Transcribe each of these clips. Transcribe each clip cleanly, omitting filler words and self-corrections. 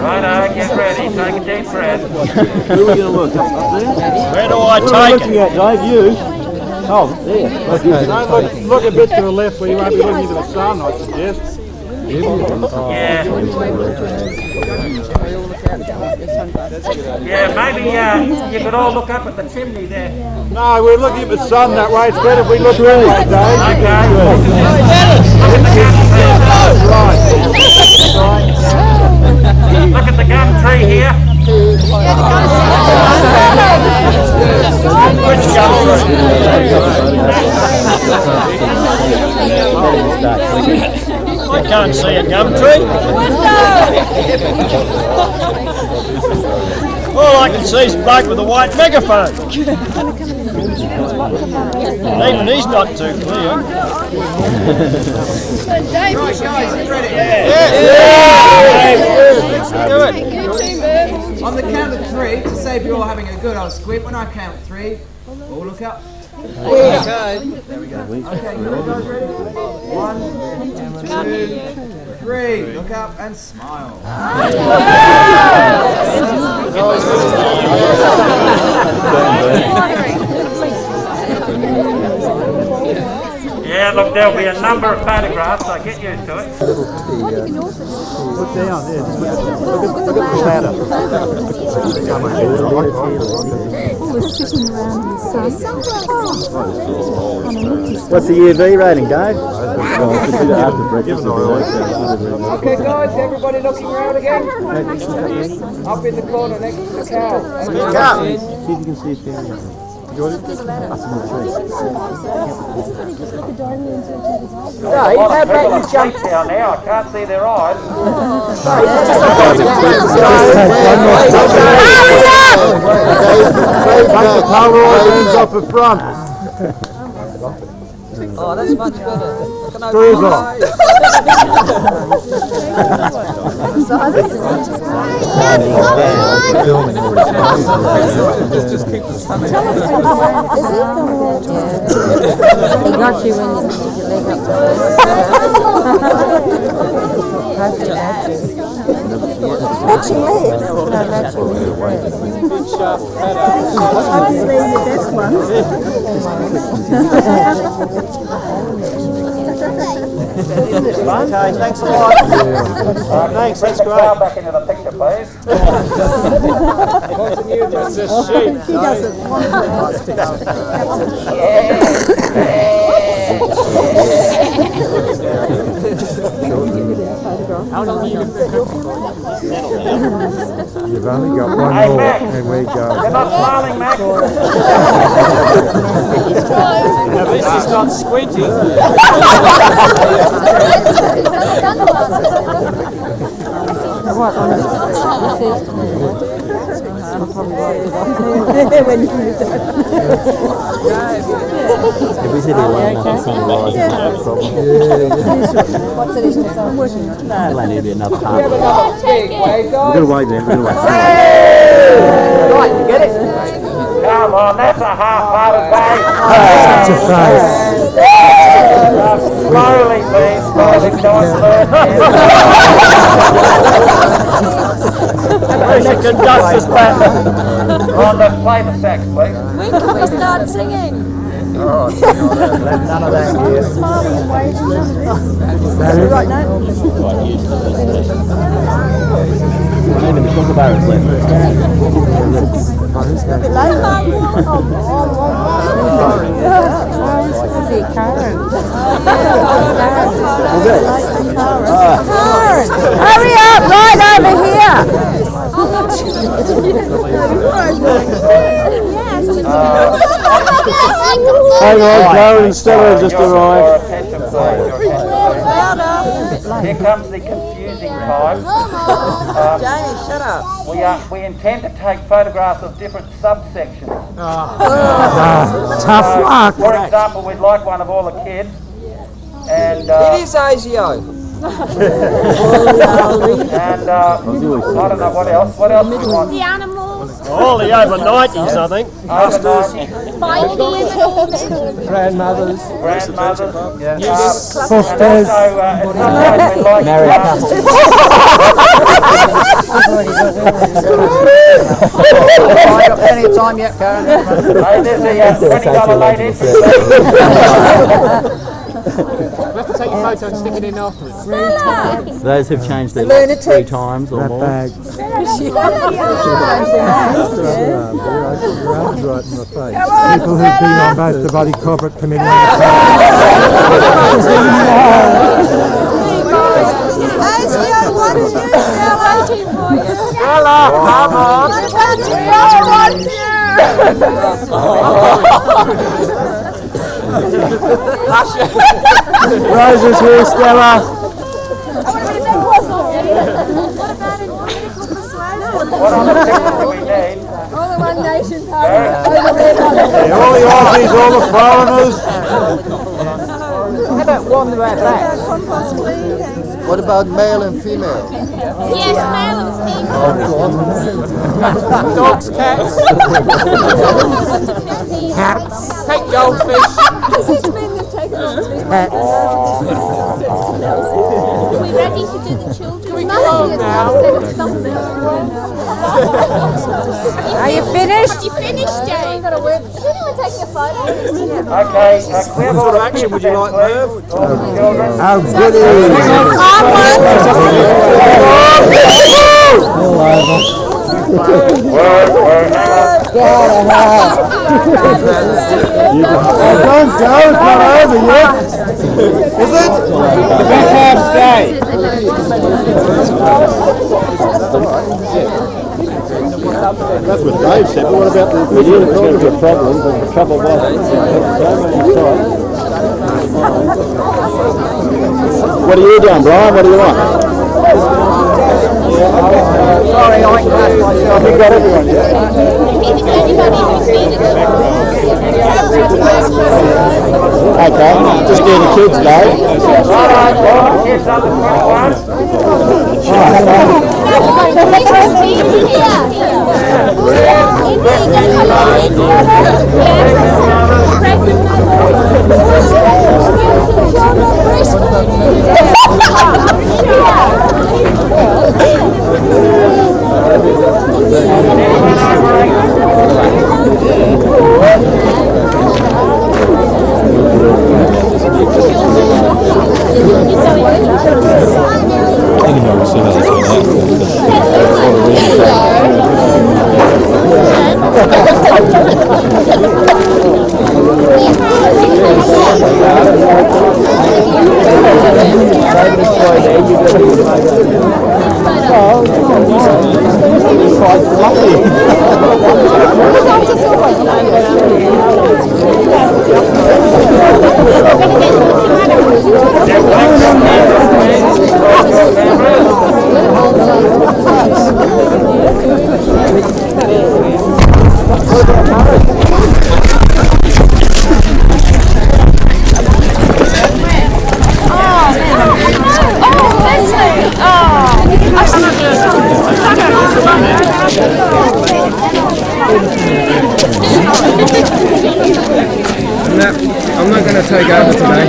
Righto, get ready, take a deep breath. Who are we going to look? Up there? Where do I What are we take looking it? at, Dave? You? Oh, there. Okay. Don't look a bit to the left where you won't be looking into the sun, I suggest. Yeah. Yeah, maybe you could all look up at the chimney there. No, we're looking at the sun that way. It's better if we look that way, Dave. Okay. Look at the gum tree here. Which gum tree? I can't see a gum tree. All I can see is a bloke with a white megaphone. Even he's not too clear. Right, guys, you ready? Let's do it. On the count of 3, to save you all having a good old squint, when I count 3, all look up. Okay. There we go. Okay, you guys ready? 1, 2, 3. Look up and smile. Yeah, look, there'll be a number of photographs, so get used to it. Look down there. Look at the ladder. We're sitting around in the sun. What's the UV rating, Dave? Okay, guys, everybody looking around again? Up in the corner next to the cow. See if you can see it down there. There's a lot of people asleep down there, I can't see their eyes. Take the Polaroid lens off the front. Oh, that's much better. Screws off. Just keep the sun. He got you when you put your leg up. Matching legs. No, matching legs. Obviously the best one. Okay, thanks a lot. Thanks, that's Bring the cow great. back into the picture, please. That's a sheep. He doesn't want You've only got one Hey, more, Max. and we go. You're not smiling, Max. At least he's not squinting. What on this? I'll probably wipe it off when you do that. If we said he wasn't sunrise, it's not a problem. What's it? I'm working on it. It'll only be another half. Have another big wave, We're guys. going to wait there, we're going to wait. Right, you get it? Come on, that's a half-hearted day. Such a face. Slowly, please. Slowly, don't Where's the conductor's pattern? Rhonda, play the sax, please. When can we start singing? None of that here. Smiling and waving. Right now. Even the kookaburras left. Hurry up, right over here. Hang on, Karen and Stella just arrived. Here comes the confusing time. Jamie, shut up. We intend to take photographs of different subsections. Tough luck. For example, we'd like one of all the kids. And It is ASIO. and I don't know what else. What else do you want? The animals. All the over 90s, I think. Grandmothers. Yeah. Sisters. Married couple. I got plenty of time yet, Karen. There's a $20 lady. We'll have to take your photo and stick it in afterwards. Those who've changed their locks 3 times or more. Your arm's right in the face. People who've been on both the body corporate committee and Rosa's here, Stella. What other pictures do we need? All the One Nation party. All the Aussies, all the foreigners. How about one about that? What about male and female? Yes, male and female. Dogs, cats. Take goldfish. It's been taken off to be Are we ready to do the children? Can we go home now? Are you finished? You finished, Jane? Is anyone taking a photo? Okay, clear What sort of action would you like, Merv? children. How good is it? Don't go, it's not over yet. Is it? The back half stay. That's what Dave said, but what about the video? It's going to be a problem, but the trouble was What are you doing, Brian? What do you want? Sorry, I You got everyone, yeah? Okay, just getting the kids, Dave. Alright, well, here's number I'm not going to take over today.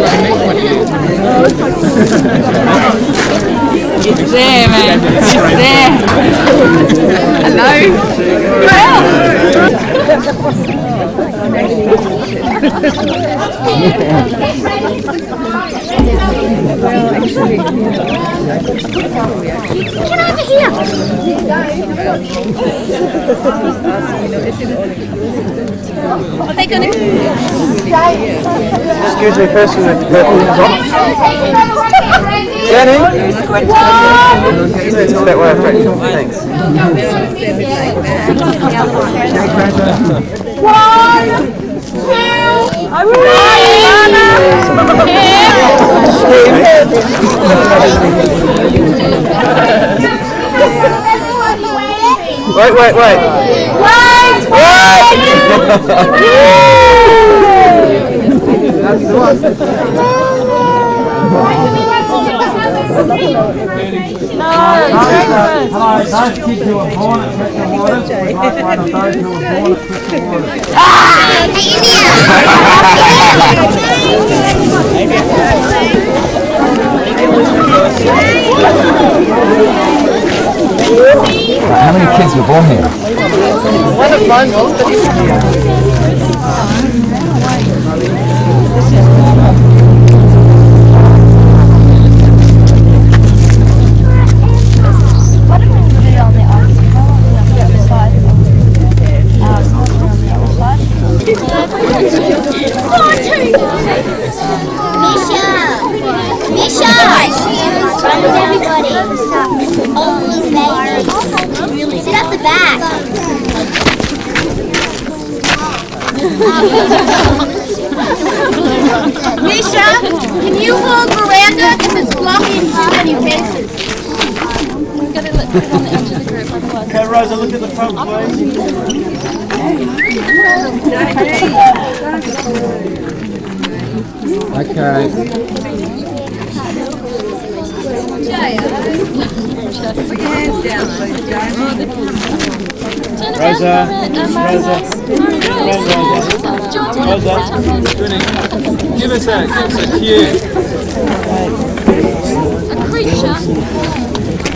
It's there, man. It's there. Hello. Get over here. Are they going to... Excuse me, person with the purple top. Jenny? It's that way, thanks. Wait. That's the one. Hello, those kids who were born at Crystal Waters, we'd like one of those who were born at Crystal Waters. How many kids were born here? One of mine was, but he's... Sit at the back. Misha, can you hold Miranda if it's blocking too many faces? We're going to put it on the edge of the group. Okay, Rosa, look at the front, please. Okay. Rosa, Give us a cue. A creature?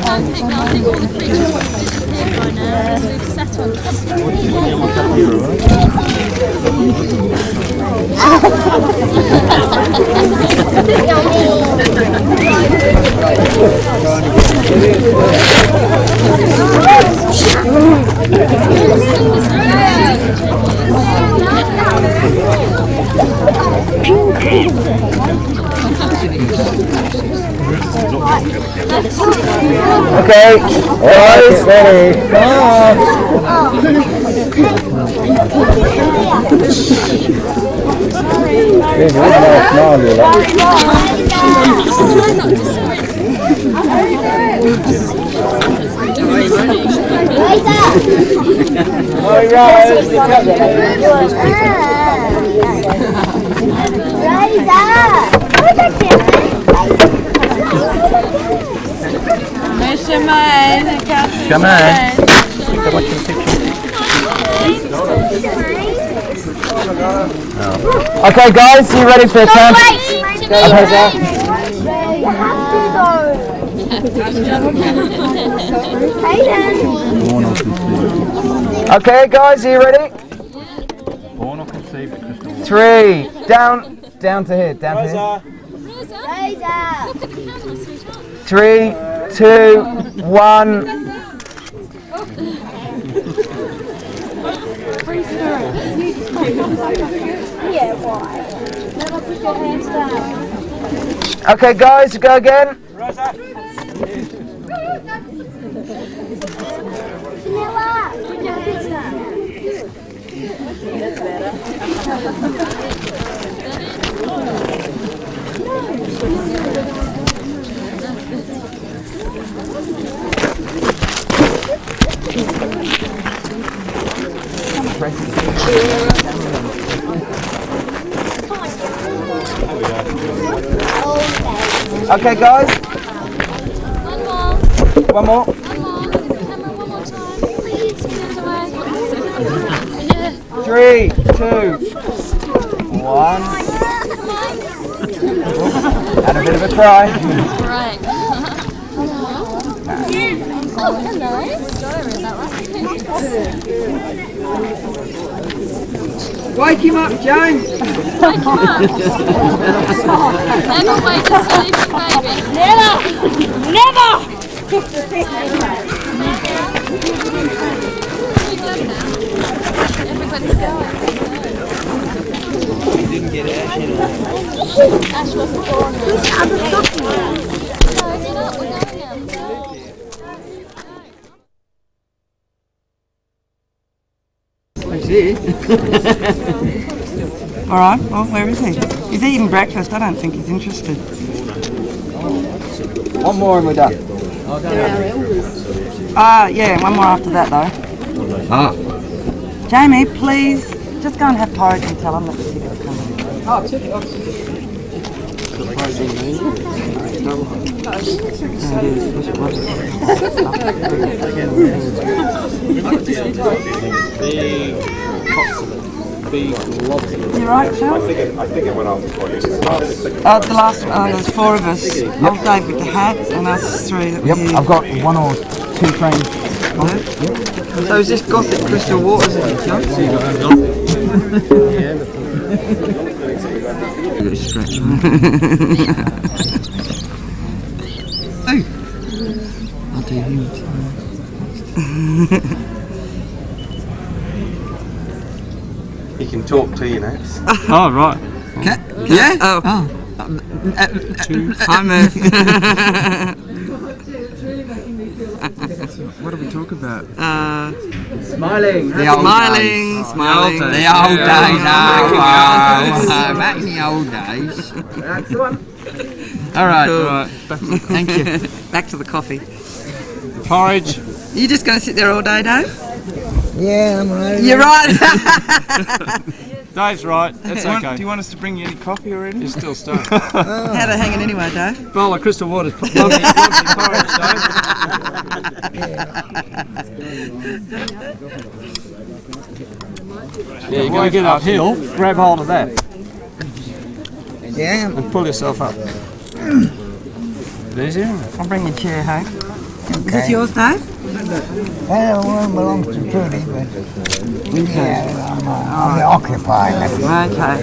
I think all the creatures would disappear by now because we've set on Okay, boys, ready. Come on. Okay, guys, you ready for a turn? Okay, guys, are you ready? born or conceived at Crystal Waters. 3, down to here, down to here. 3, 2, 1. Okay, guys, go again. Okay, guys. One more. One more time. Please give it away. 3, 2, 1. And a bit of a cry. Right. Oh, hello. Wake him up, James. Wake him up. Never wake a sleeping baby. Never. Never. Everybody's going. You didn't get Ash in. Ash wasn't born. No, is it not? We're going now. All right, well, where is he? He's eating breakfast. I don't think he's interested. One more and we're done. Yeah, one more after that, though. Jamie, please, just go and have porridge and tell him that the ticket's coming. Oh, ticket. You right, Sean? I think it went up before you. The last, there's 4 of us. Yep. Old Dave with the hat and us 3 that were here. I've got 1 or 2 frames. So is this Gothic crystal waters, is it, John? Stretch. Oh! I'll do him. He can talk to you now. Oh, right. Yeah? Oh. Hi, Merv. What do we talk about? Smiling. The old smiling. The old days. Back in the old days. That's the one. All right. Right. Thank you. Back to the coffee. Porridge. You just going to sit there all day, Dave? Yeah, I'm right. You're right. Dave's right. That's okay. Do you want us to bring you any coffee already? You're still stoned. How they hanging anyway, Dave? Bowl of crystal water. Lovely porridge, Dave. Yeah, you're going to get uphill. Grab hold of that. Yeah. And pull yourself up. There's you. I'll bring your chair home. Is this yours, Dave? Well, one belongs to Trudy, but yeah, I'm occupied. Okay.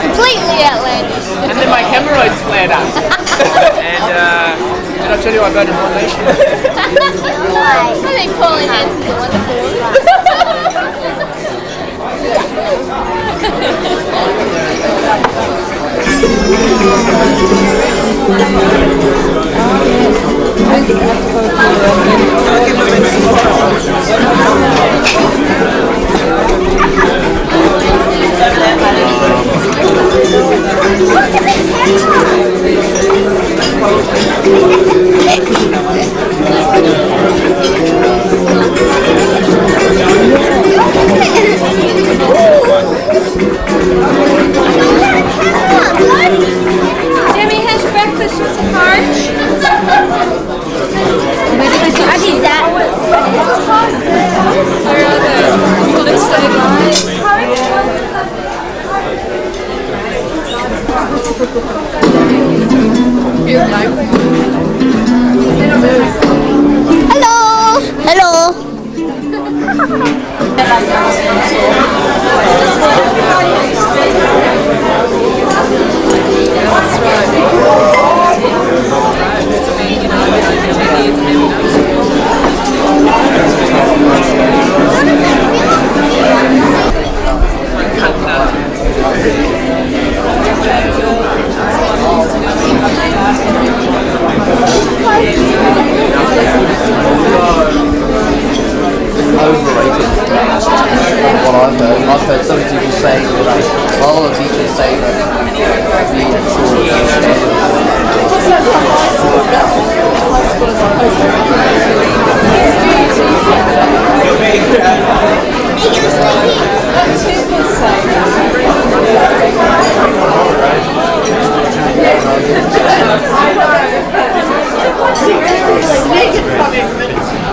Completely outlandish. And then my hemorrhoids flared up. And did I tell you I voted for nation? I think Pauline Hanson's a wonderful Jimmy has breakfast with some porridge. Hello. Hello. Overrated. What I've heard some people say that a lot of teachers say that the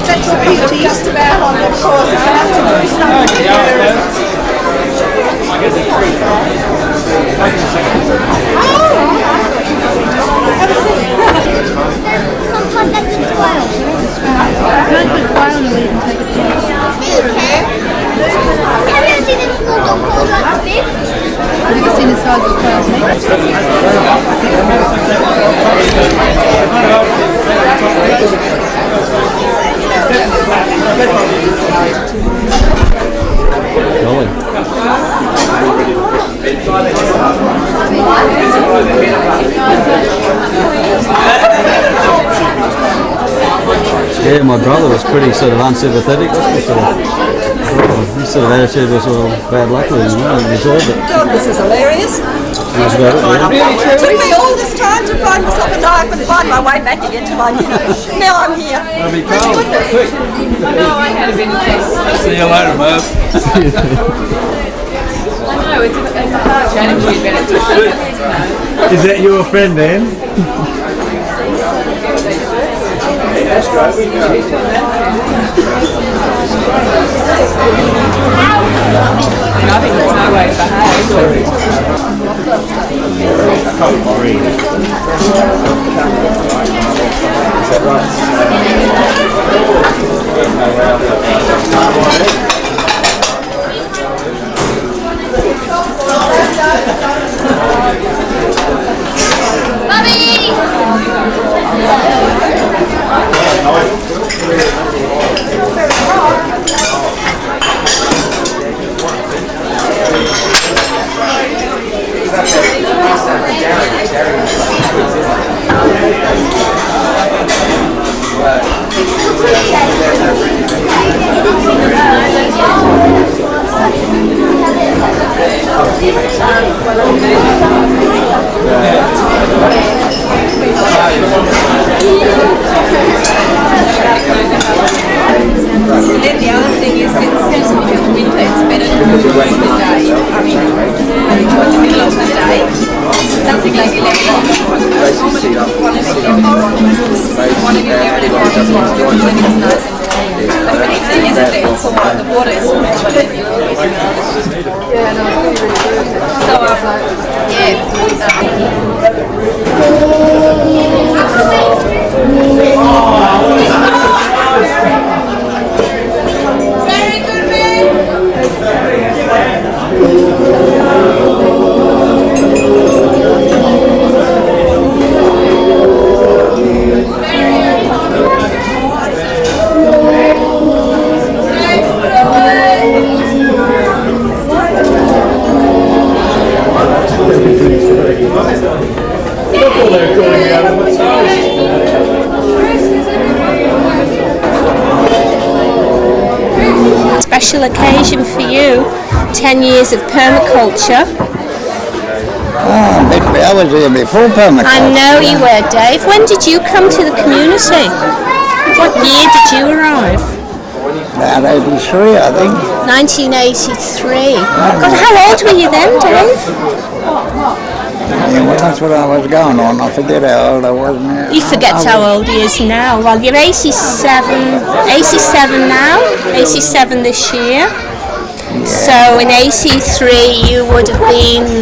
That's what people just about on the course. I have to do something. Yeah, my brother was pretty sort of unsympathetic. His sort of attitude was bad luck with him, and he enjoyed it. God, this is hilarious. That's about it, yeah. It took me all this time to find myself a knife and find my way back again to my dinner. Now I'm here. I know, I had a bit of this. See you later, Merv. I know, it's a hard challenge, but it's fine. Is that your friend, Dan? I think there's no way to behave. Then the other thing is, since winter, it's better to do it in the day. I mean, having to in the middle of the day, something like 11 o'clock. One of 11 o'clock, when it's nice and warm. But when it's yesterday, it's so hot, the water is so much. Special occasion for you, 10 years of permaculture. I was here before permaculture. I know you were, Dave. When did you come to the community? What year did you arrive? About 83, I think. 1983. God, how old were you then, Dave? Yeah, well, that's what I was going on. I forget how old I was now. He forgets how old he is now. Well, you're 87 now, 87 this year. Yeah. So in 83 you would have been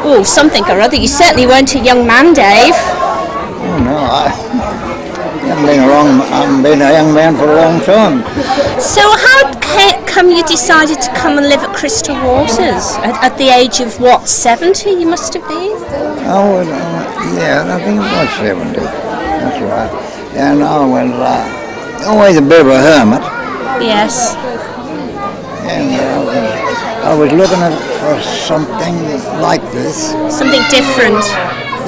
Oh, something or other. You certainly weren't a young man, Dave. Oh, no, I haven't been a young man for a long time. So how come you decided to come and live at Crystal Waters at the age of, what, 70 you must have been? Oh, yeah, I think it was 70. That's right. And I was always a bit of a hermit. Yes. And I was looking for something like this. Something different.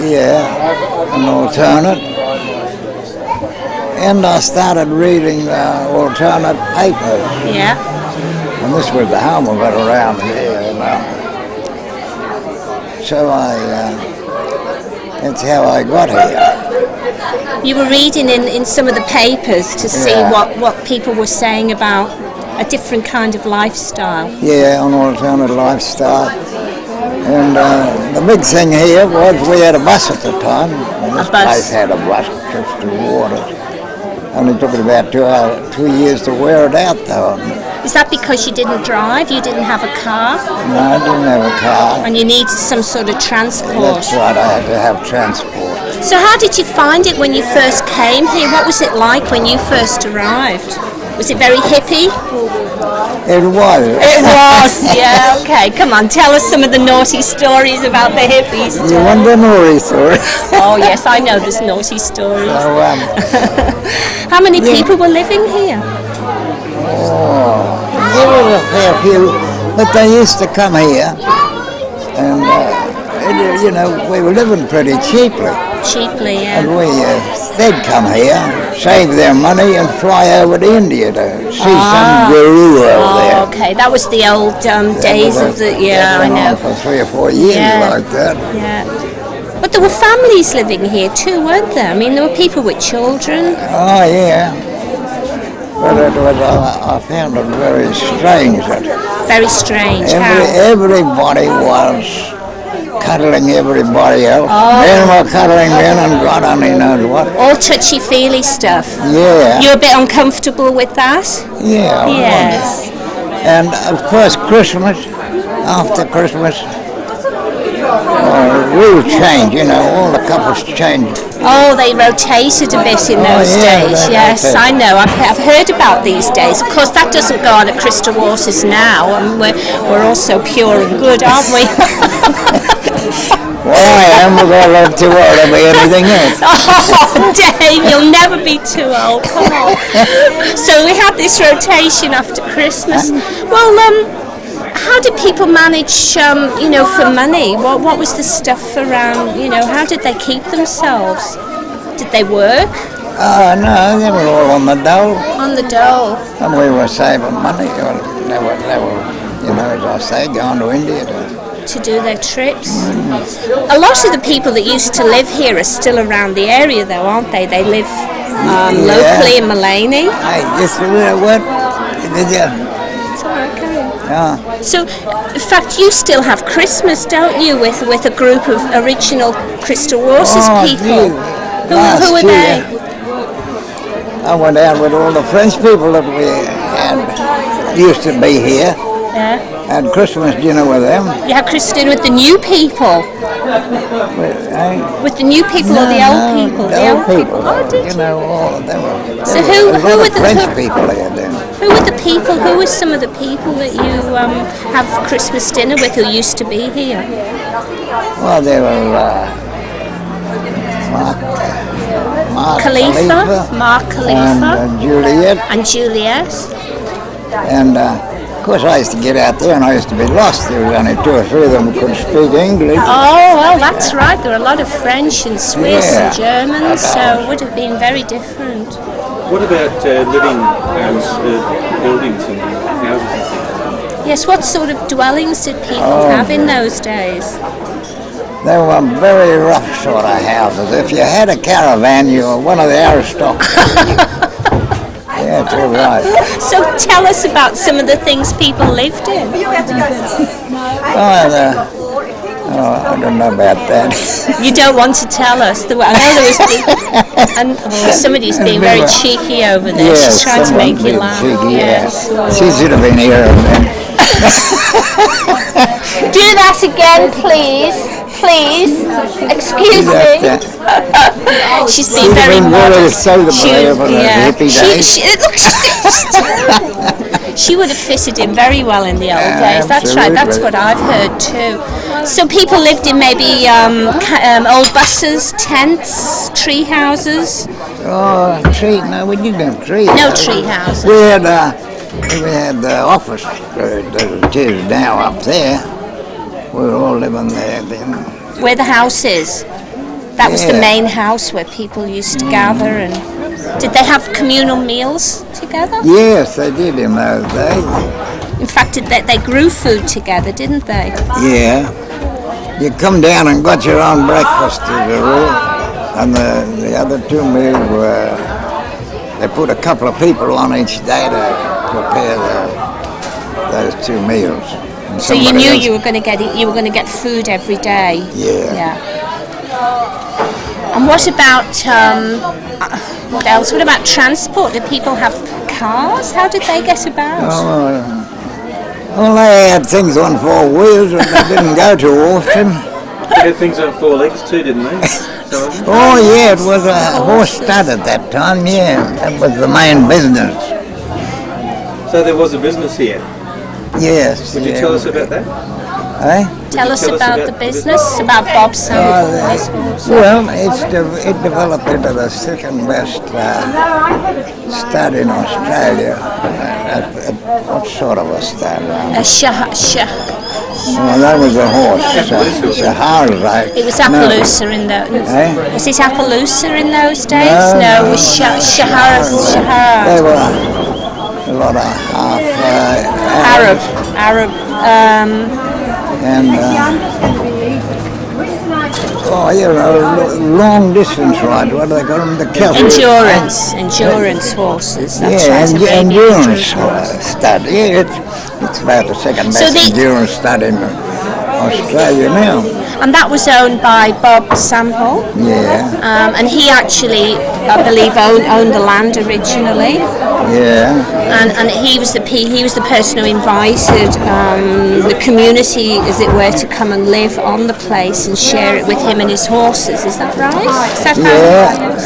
Yeah, an alternate. And I started reading alternate papers. Yeah. And this was the home of it around here. So that's how I got here. You were reading in some of the papers to see what people were saying about a different kind of lifestyle. Yeah, an alternate lifestyle. And the big thing here was we had a bus at the time. And this place had a bus, Crystal Waters. Only took it about 2 years to wear it out, though. Is that because you didn't drive? You didn't have a car? No, I didn't have a car. And you needed some sort of transport? That's right, I had to have transport. So how did you find it when you first came here? What was it like when you first arrived? Was it very hippie? It was. It was, yeah, okay. Come on, tell us some of the naughty stories about the hippies. You want the naughty story? Oh, yes, I know there's naughty stories. Oh, how many people were living here? Oh, there were a fair few, but they used to come here, and you know, we were living pretty cheaply. Cheaply, yeah. And they'd come here, save their money, and fly over to India to see some guru over there. Oh, okay, that was the old days of the, yeah, I know. For 3 or 4 years like that. Yeah. But there were families living here too, weren't there? I mean, there were people with children. Oh, yeah. But it was, I found it very strange. Very strange. Everybody was cuddling everybody else. Men were cuddling men and God only knows what. All touchy-feely stuff. Yeah. You're a bit uncomfortable with that? Yeah. Yes. And of course Christmas, after Christmas, rules change, you know, all the couples change. Oh, they rotated a bit in those days. Yes, I know. I've heard about these days. Of course, that doesn't go on at Crystal Waters now, and we're all so pure and good, aren't we? Well, I am. We're going to love too old to be anything else. Oh, Dave, you'll never be too old. Come on. So we had this rotation after Christmas. Well, how did people manage, you know, for money? What was the stuff around, you know, how did they keep themselves? Did they work? No, they were all on the dole. On the dole. And we were saving money. They were, you know, as I say, going to India to do their trips. A lot of the people that used to live here are still around the area, though, aren't they? They live locally in Mullaney. Yes, what? It's all right, carry on. Yeah. So, in fact, you still have Christmas, don't you, with a group of original Crystal Waters people? Who are they? I went out with all the French people that we had used to be here. Yeah. Had Christmas dinner with them. You had Christmas dinner with the new people? With the new people or the old people? The old people. Oh, did you know, all of them. So who were the French people here then? Who were the people? Who were some of the people that you have Christmas dinner with who used to be here? Well, they were Mark Khalifa, and Juliet. And Juliet. And of course, I used to get out there and I used to be lost. There was only 2 or 3 of them who could speak English. Oh, well, that's right. There were a lot of French and Swiss and Germans, so it would have been very different. What about living buildings and houses and things? Yes, what sort of dwellings did people have in those days? They were very rough sort of houses. If you had a caravan, you were one of the aristocrats. Yeah, you're right. So tell us about some of the things people lived in. I don't know about that. You don't want to tell us. I know there was somebody's being very cheeky over there. Yes, she's trying to make you laugh. Cheeky, yes. She should have been here. Do that again, please. please. Excuse me. She's been very modest. She would have fitted in very well in the old days. That's right. That's what I've heard too. So people lived in maybe old buses, tents, tree houses. Oh, no, we didn't have trees. No tree houses. We had the office that is now up there. We were all living there then. Where the house is. That was the main house where people used to gather. And did they have communal meals together? Yes, they did in those days. In fact, they grew food together, didn't they? Yeah. You come down and got your own breakfast as a rule. And the other 2 meals were, they put a couple of people on each day to prepare those 2 meals. And so you knew you were going to get food every day. Yeah. And what about what else? What about transport? Did people have cars? How did they get about? Well, they had things on 4 wheels, and they didn't go too often. They had things on 4 legs too, didn't they? Oh yeah, it was a horse stud at that time. Yeah, that was the main business. So there was a business here. Yes. Would you tell us about that? Tell us about the business, about Bob's son. Well, it developed into the second best stud in Australia. What sort of a stud? Well, that was a horse. Shahara. It was Appaloosa in those. Was it Appaloosa in those days? No, it was Shahara. They were a lot of half Arab. And long distance rides. What do they call them? The endurance horses. That's right. Endurance stud. Yeah, it's about the second best endurance stud in Australia now. And that was owned by Bob Sample. Yeah. And he actually, I believe, owned the land originally. Yeah. And he was the person who invited the community, as it were, to come and live on the place and share it with him and his horses. Is that right?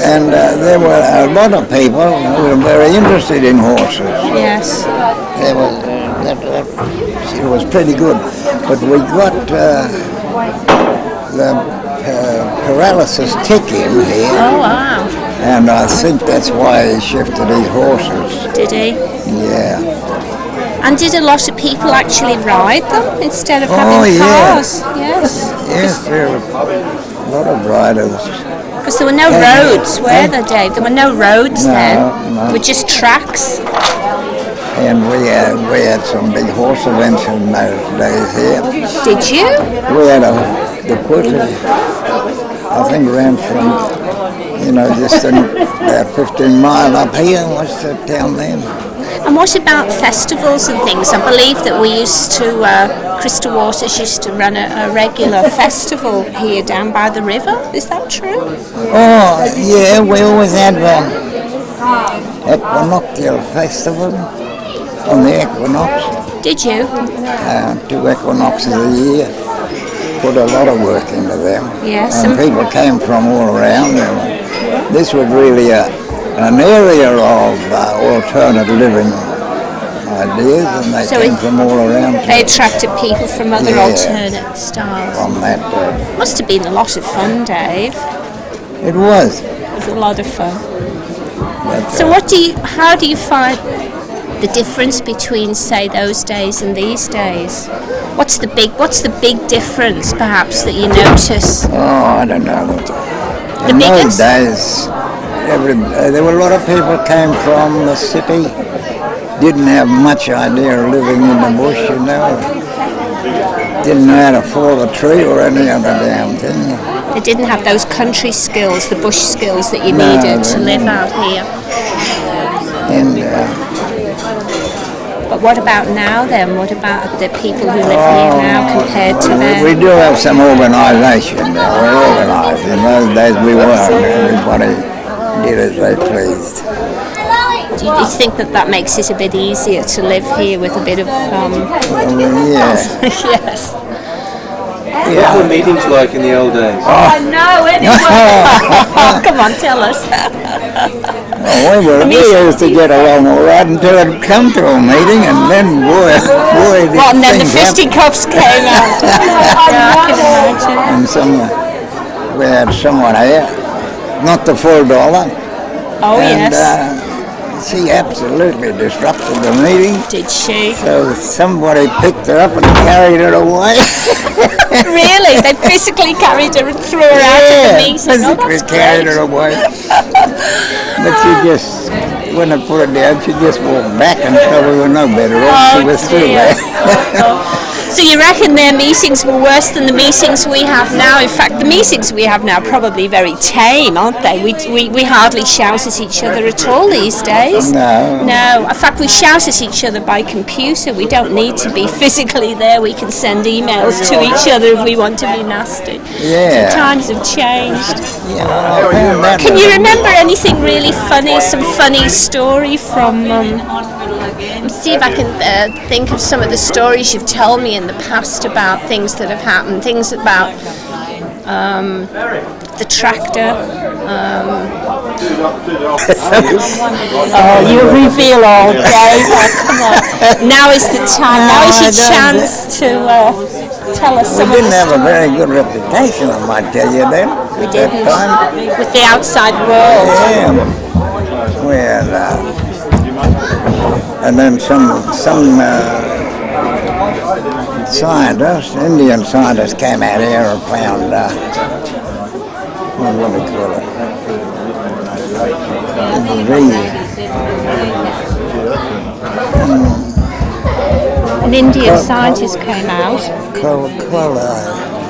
And there were a lot of people who were very interested in horses. Yes. It was pretty good, but we got the paralysis tick in here. Oh wow! And I think that's why he shifted his horses. Did he? Yeah. And did a lot of people actually ride them instead of having cars? Yes, there were a lot of riders. Because there were no roads, were there, Dave? There were no roads then. No. There were just tracks. And we had some big horse events in those days here. Did you? We had the quarter, I think, ran from, just about 15 miles up here. What's the town then? And what about festivals and things? I believe that we used to, Crystal Waters used to run a regular festival here down by the river. Is that true? Oh, yeah, we always had the Equinoctial Festival on the equinox. Did you? 2 equinoxes a year. Put a lot of work into them. Yes. And people came from all around. This was really an area of alternate living ideas, and they came from all around. They attracted people from other alternate styles. From that. Must have been a lot of fun, Dave. It was. It was a lot of fun. So how do you find the difference between, say, those days and these days? What's the big difference, perhaps, that you notice? Oh, I don't know. In those days, there were a lot of people came from the city, didn't have much idea of living in the bush, didn't know how to fall a tree or any other damn thing. They didn't have those country skills, the bush skills that you needed to live out here. But what about now then? What about the people who live here now compared to then? We do have some organisation now. We're organised. In those days we weren't. Everybody did as they pleased. Do you think that makes it a bit easier to live here with a bit of... Yes. Yes. What were meetings like in the old days? I know, anyway. Come on, tell us. We used to get along all right until it come to a meeting, and then boy, Well, and then the fisticuffs came out. Yeah, I can imagine. And we had someone here, not the full dollar. Oh, and, yes. She absolutely disrupted the meeting. Did she? So somebody picked her up and carried her away. Really? They physically carried her and threw her out of the meeting? Physically carried her away. But she just, when I put her down, she just walked back until we were no better off. She was still there. So you reckon their meetings were worse than the meetings we have now? In fact, the meetings we have now are probably very tame, aren't they? We hardly shout at each other at all these days. No. No. In fact, we shout at each other by computer. We don't need to be physically there. We can send emails to each other if we want to be nasty. Yeah. So times have changed. Yeah, well, I found that Can you remember anything really funny, some funny story from... see if I can think of some of the stories you've told me in the past about things that have happened, things about the tractor. Oh, you reveal all day. Come on. Now is the time. Now is your chance to tell us some of the We didn't have a very good reputation, I might tell you then. We didn't. With the outside world. Yeah. Well, and then some scientists, Indian scientists, came out here and found what do they call it? An Indian scientist came out.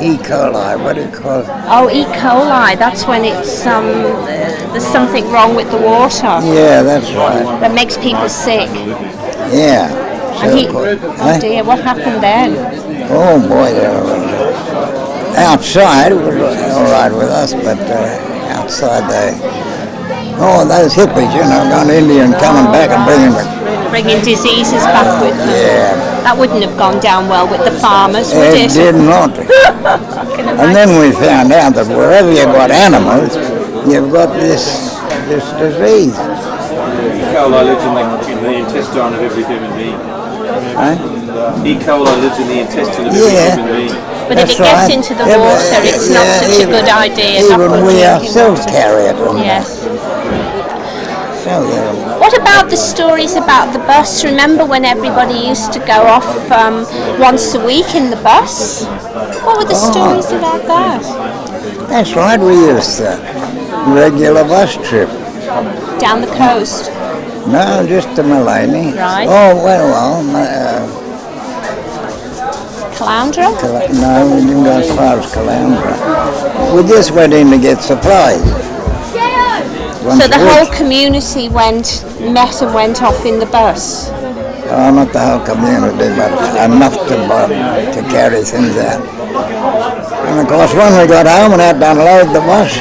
E. coli, what do you call it? Oh, E. coli, that's when it's there's something wrong with the water. Yeah, that's right. That makes people sick. Yeah. And oh dear, what happened then? Oh boy, outside it was all right with us, but outside those hippies, gone Indian coming back and bringing diseases back with them. Yeah. That wouldn't have gone down well with the farmers, would it? It did not. And then we found out that wherever you've got animals, you've got this disease. E. coli lives in the intestine of every human being. E. coli lives in the intestine of every human being. But if it gets into the water, it's not such a good idea. Even we ourselves carry it. Yes. So, what about the stories about the bus? Remember when everybody used to go off once a week in the bus? What were the stories about that? That's right, we used a regular bus trip. Down the coast? No, just to Mullaney. Right. Oh, well, Caloundra? No, we didn't go as far as Caloundra. We just went in to get supplies. So the whole community met and went off in the bus? Oh, not the whole community, but enough to carry things out. And of course, when we got home and had to unload the bus,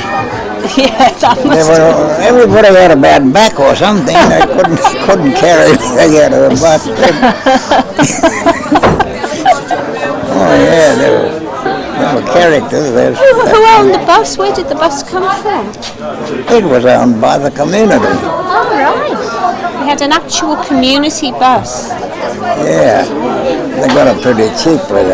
yeah, that must everybody had a bad back or something. They couldn't carry anything out of the bus. Oh yeah, there were characters there. Who owned the bus? Where did the bus come from? It was owned by the community. Oh, right. We had an actual community bus. Yeah, they got it pretty cheaply.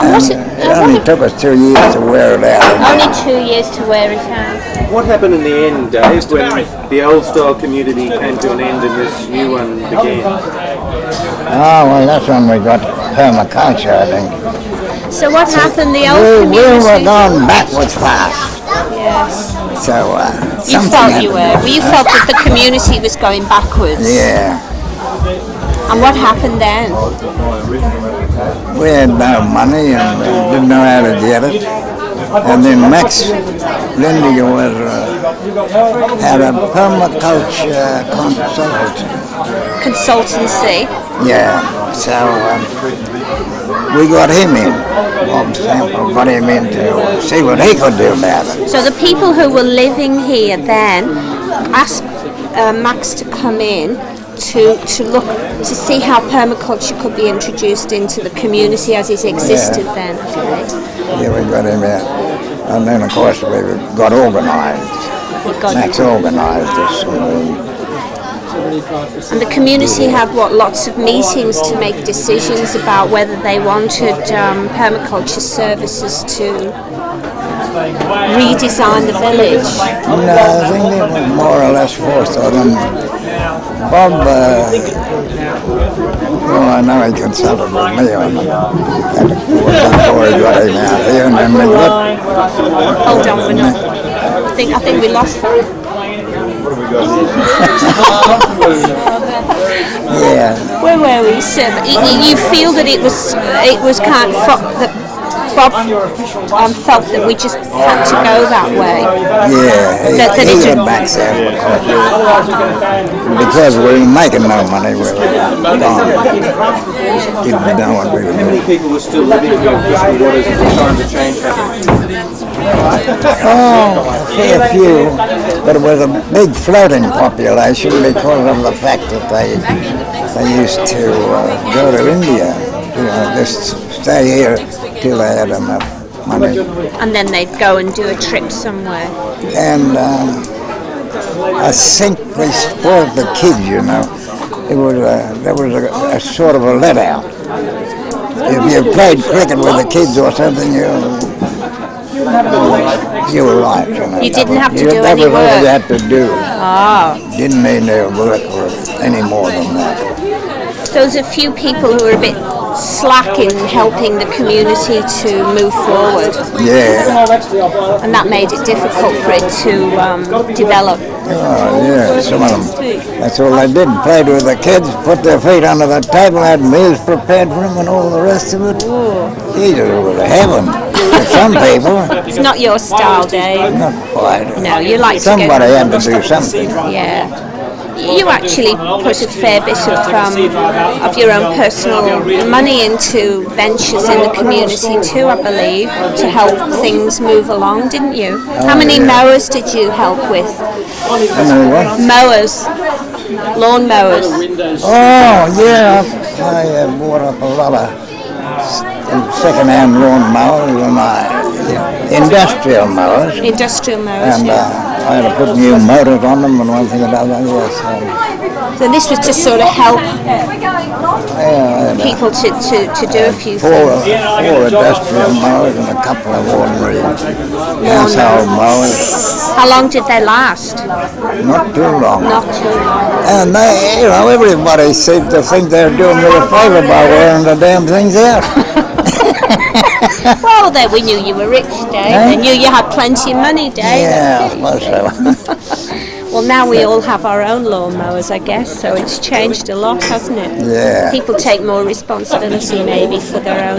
It only took us 2 years to wear it out. Only 2 years to wear it out. What happened in the end, Dave, when the old style community came to an end and this new one began? Oh, well, that's when we got permaculture, I think. So what happened? The old community... We were going backwards fast. Yes. So, you felt you were. Well, you felt that the community was going backwards. Yeah. And what happened then? We had no money and didn't know how to get it. And then Max Lindiger had a permaculture consultancy. Yeah, so we got him in. Bob Sample got him in to see what he could do about it. So the people who were living here then asked Max to come in to look to see how permaculture could be introduced into the community as it existed then. Okay. Yeah, we got him out. And then, of course, we got organised. That's organised us. And the community had lots of meetings to make decisions about whether they wanted permaculture services to redesign the village. No, I think it was more or less forced on them. Bob, well, I know he consulted with me on it before he got him out here, and then we got... Hold on, we're not... I think we lost them. Yeah. Where were we? So you feel that it was kind of that Bob felt that we just had to go that way. Yeah, he got back there because we were making no money. We were gone. Didn't know what we were doing. Many people were still living here in Bristol Waters at the time the change happened. Oh, a fair few, but it was a big floating population because of the fact that they used to go to India, just stay here till they had enough money. And then they'd go and do a trip somewhere. And I think they spoiled the kids, you know. There was a sort of a let out. If you played cricket with the kids or something, you were right. You know. You didn't have to do that any was work. all you had to do. Oh. Didn't mean they work any more than that. So there's a few people who are a bit slack in helping the community to move forward. Yeah. And that made it difficult for it to develop. Oh, yeah, some of them. That's all they did, played with the kids, put their feet under the table, had meals prepared for them and all the rest of it. Jesus, it was heaven for some people. It's not your style, Dave. Not quite. No, you like somebody had to do something. Yeah. You actually put a fair bit of your own personal money into ventures in the community too, I believe, to help things move along, didn't you? How many mowers did you help with? Mowers. Lawn mowers. Oh, yeah. I bought up a lot of second-hand lawn mowers and industrial mowers. Industrial mowers, and, I had to put new motors on them and one thing or another, yes. So this was to sort of help people to do a few four things. industrial mowers and a couple of ordinary household mowers. How long did they last? Not too long. Not too long. And they, everybody seemed to think they're doing me a favor by wearing the damn things out. Well, we knew you were rich, Dave. They knew you had plenty of money, Dave. Yeah, I suppose so. Well, now we all have our own lawnmowers, I guess, so it's changed a lot, hasn't it? Yeah. People take more responsibility maybe for their own